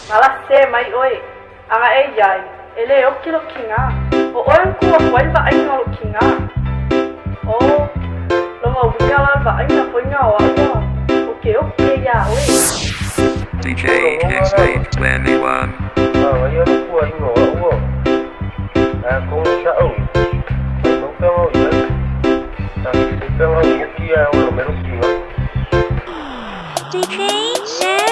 Malase mai oi. Anga e jai. Ele o kilo kinga. O oan ku wai ba ai ngalo kinga. O lo mo bingala ba ai na foi nga wa. Okay ya oi. DJ Kickstage 21. Ngayon po ay ngawa. Kung siya Nung pengaw yan. Pengaw mo kiya meron kiya. DJ Share